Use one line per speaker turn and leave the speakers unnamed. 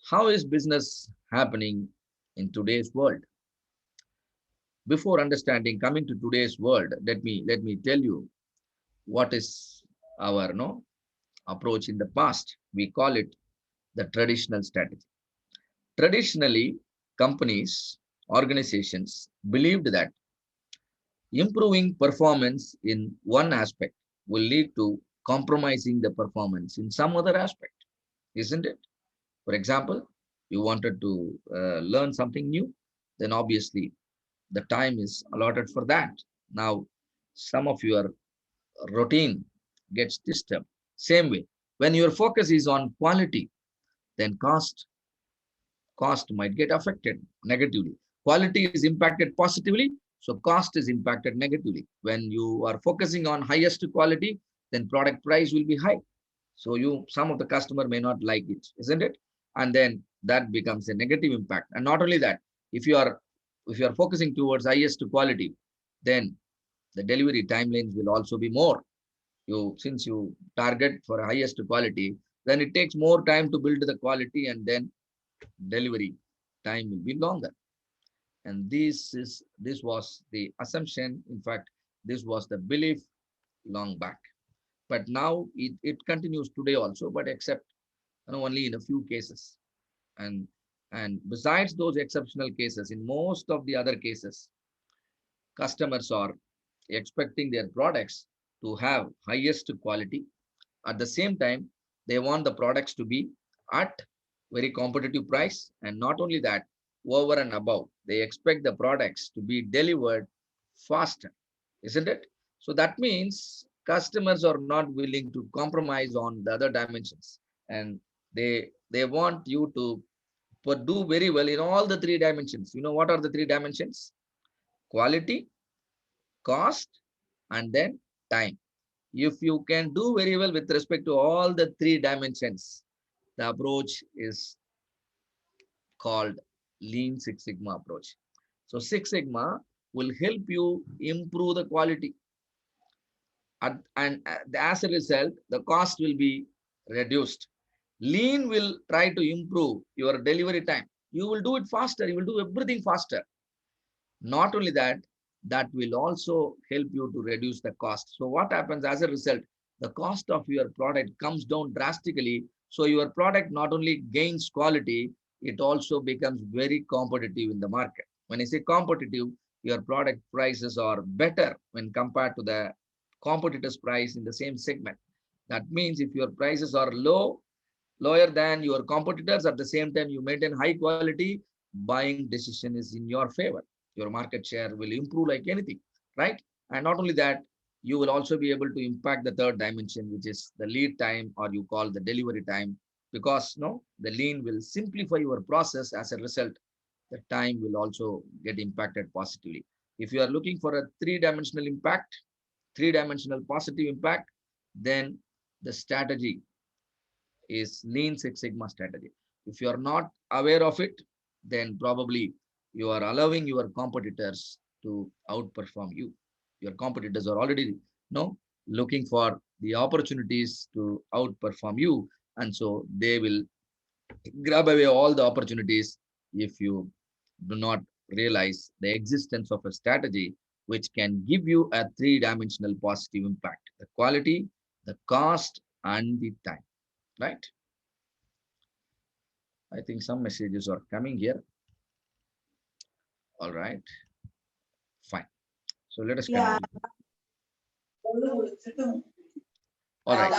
How is business happening in today's world? Before understanding, coming to today's world, let me tell you what is our no approach in the past. We call it the traditional strategy. Traditionally, companies, organizations believed that improving performance in one aspect will lead to compromising the performance in some other aspect, isn't it? For example, you wanted to learn something new, then obviously the time is allotted for that. Now, some of your routine gets disturbed. Same way, when your focus is on quality, then cost might get affected negatively. Quality is impacted positively, so cost is impacted negatively. When you are focusing on highest quality, then product price will be high. So you some of the customer may not like it, isn't it? And then that becomes a negative impact. And not only that, if you are focusing towards highest quality, then the delivery timelines will also be more. You since you target for highest quality, then it takes more time to build the quality, and then delivery time will be longer. And this was the assumption. In fact, this was the belief long back. But now it continues today also, but except only in a few cases. And and besides those exceptional cases, in most of the other cases, customers are expecting their products to have highest quality. At the same time, they want the products to be at very competitive price. And not only that, over and above, they expect the products to be delivered faster, isn't it? So that means customers are not willing to compromise on the other dimensions. And they want you to do very well in all the three dimensions. You know what are the three dimensions? Quality, cost, and then time. If you can do very well with respect to all the three dimensions, the approach is called Lean Six Sigma approach. So Six Sigma will help you improve the quality, and as a result, the cost will be reduced. Lean will try to improve your delivery time. You will do it faster. You will do everything faster. Not only that, that will also help you to reduce the cost. So what happens as a result? The cost of your product comes down drastically. So your product not only gains quality, it also becomes very competitive in the market. When I say competitive, your product prices are better when compared to the competitor's price in the same segment. That means if your prices are lower than your competitors, at the same time you maintain high quality, buying decision is in your favor. Your market share will improve like anything, right? And not only that, you will also be able to impact the third dimension, which is the lead time, or you call the delivery time, because no, the lean will simplify your process. As a result, the time will also get impacted positively. If you are looking for a three-dimensional impact, three-dimensional positive impact, then the strategy is Lean Six Sigma strategy. If you are not aware of it, then probably you are allowing your competitors to outperform you. Your competitors are already looking for the opportunities to outperform you, and so they will grab away all the opportunities if you do not realize the existence of a strategy which can give you a three-dimensional positive impact: the quality, the cost, and the time. Right? I think some messages are coming here. All right, fine. So let us
Yeah.
continue. All right.